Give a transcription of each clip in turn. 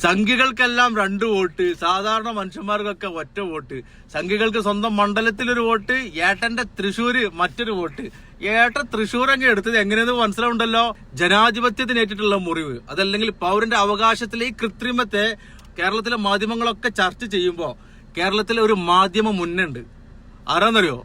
സംഘികൾക്കെല്ലാം 2 vote, സാധാരണ മനുഷ്യന്മാർക്കൊക്കെ ഒറ്റ vote. സംഘികൾക്ക് സ്വന്തം മണ്ഡലത്തിലൊരു വോട്ട്, ഏട്ടന്റെ തൃശ്ശൂര് മറ്റൊരു വോട്ട്. ഏട്ടൻ തൃശ്ശൂരങ്ങ് എടുത്തത് എങ്ങനെയെന്ന് മനസ്സിലാവുണ്ടല്ലോ. ജനാധിപത്യത്തിനേറ്റിട്ടുള്ള മുറിവ്, അതല്ലെങ്കിൽ പൗരന്റെ അവകാശത്തിലെ ഈ കൃത്രിമത്തെ കേരളത്തിലെ മാധ്യമങ്ങളൊക്കെ ചർച്ച ചെയ്യുമ്പോ കേരളത്തിലെ ഒരു മാധ്യമ മുന്നുണ്ട്. ആരാന്നറിയോ?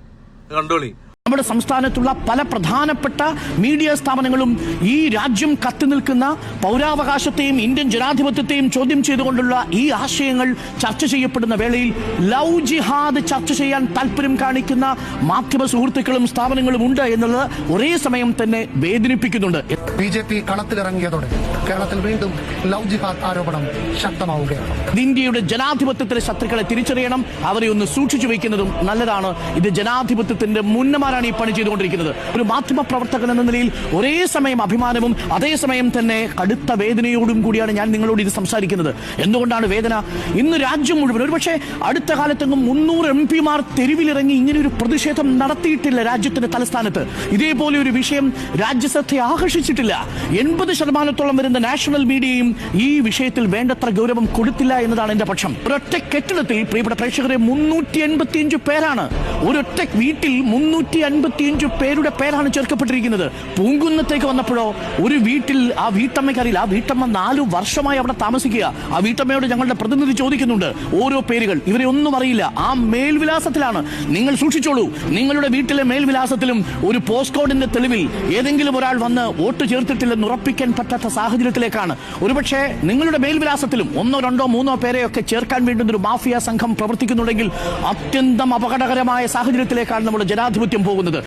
കണ്ടോളി. നമ്മുടെ സംസ്ഥാനത്തുള്ള പല പ്രധാനപ്പെട്ട മീഡിയ സ്ഥാപനങ്ങളും ഈ രാജ്യം കത്തി നിൽക്കുന്ന പൗരാവകാശത്തെയും ഇന്ത്യൻ ജനാധിപത്യത്തെയും ചോദ്യം ചെയ്തുകൊണ്ടുള്ള ഈ ആശയങ്ങൾ ചർച്ച ചെയ്യപ്പെടുന്ന വേളയിൽ ലവ് ജിഹാദ് ചർച്ച ചെയ്യാൻ താല്പര്യം കാണിക്കുന്ന മാധ്യമ സുഹൃത്തുക്കളും സ്ഥാപനങ്ങളും ഉണ്ട് എന്നുള്ളത് ഒരേ സമയം തന്നെ വേദനിപ്പിക്കുന്നുണ്ട്. BJP കളത്തിലിറങ്ങിയതോടെ കേരളത്തിൽ വീണ്ടും ലവ് ജിഹാദ് ആരോപണം ശക്തമാവുകയാണ്. ഇന്ത്യയുടെ ജനാധിപത്യത്തിലെ ശത്രുക്കളെ തിരിച്ചറിയണം, അവരെ ഒന്ന് സൂക്ഷിച്ചു വയ്ക്കുന്നതും നല്ലതാണ്. ഇത് ജനാധിപത്യത്തിന്റെ മുന്നമാരാണ് ഈ പണി ചെയ്തുകൊണ്ടിരിക്കുന്നത്. ഒരു മാധ്യമ പ്രവർത്തകൻ എന്ന നിലയിൽ ഒരേ സമയം അഭിമാനവും അതേസമയം തന്നെ കടുത്ത വേദനയോടും കൂടിയാണ് ഞാൻ നിങ്ങളോട് ഇത് സംസാരിക്കുന്നത്. എന്തുകൊണ്ടാണ് വേദന? ഇന്ന് രാജ്യം മുഴുവൻ, ഒരുപക്ഷെ അടുത്ത കാലത്തെങ്ങും 300 MP-മാർ തെരുവിലിറങ്ങി ഇങ്ങനെ ഒരു പ്രതിഷേധം നടത്തിയിട്ടില്ല രാജ്യത്തിന്റെ തലസ്ഥാനത്ത്. ഇതേപോലെ ഒരു വിഷയം രാജ്യശ്രദ്ധയെ ആകർഷിച്ചിട്ടില്ല. 80% വരുന്ന നാഷണൽ മീഡിയയും ഈ വിഷയത്തിൽ വേണ്ടത്ര ഗൗരവം കൊടുത്തില്ല എന്നതാണ് എന്റെ പക്ഷം. ഒരൊറ്റ കെട്ടിടത്തിൽ പ്രിയപ്പെട്ട പ്രേക്ഷകരെ 385 പേരാണ്, ഒരൊറ്റ വീട്ടിൽ 355 പേരുടെ പേരാണ് ചേർക്കപ്പെട്ടിരിക്കുന്നത്. പൂങ്കുന്നത്തേക്ക് വന്നപ്പോഴോ ഒരു വീട്ടിൽ ആ വീട്ടമ്മയ്ക്ക് അറിയില്ല. ആ വീട്ടമ്മ 4 വർഷമായി അവിടെ താമസിക്കുക. ആ വീട്ടമ്മയോട് ഞങ്ങളുടെ പ്രതിനിധി ചോദിക്കുന്നുണ്ട് ഓരോ പേരുകൾ. ഇവരെ ഒന്നും അറിയില്ല. ആ മേൽവിലാസത്തിലാണ്. നിങ്ങൾ സൂക്ഷിച്ചോളൂ, നിങ്ങളുടെ വീട്ടിലെ മേൽവിലാസത്തിലും ഒരു പോസ്റ്റ് കോഡിന്റെ തെളിവിൽ ഏതെങ്കിലും ഒരാൾ വന്ന് വോട്ട് ചേർത്തിട്ടില്ലെന്ന് ഉറപ്പിക്കാൻ പറ്റാത്ത സാഹചര്യത്തിലേക്കാണ്. ഒരുപക്ഷെ നിങ്ങളുടെ മേൽവിലാസത്തിലും 1, 2, 3 പേരെയൊക്കെ ചേർക്കാൻ വേണ്ടുന്ന ഒരു മാഫിയ സംഘം പ്രവർത്തിക്കുന്നുണ്ടെങ്കിൽ അത്യന്തം അപകടകരമായ സാഹചര്യത്തിലേക്കാണ് നമ്മുടെ ജനാധിപത്യം പോകുന്നത്.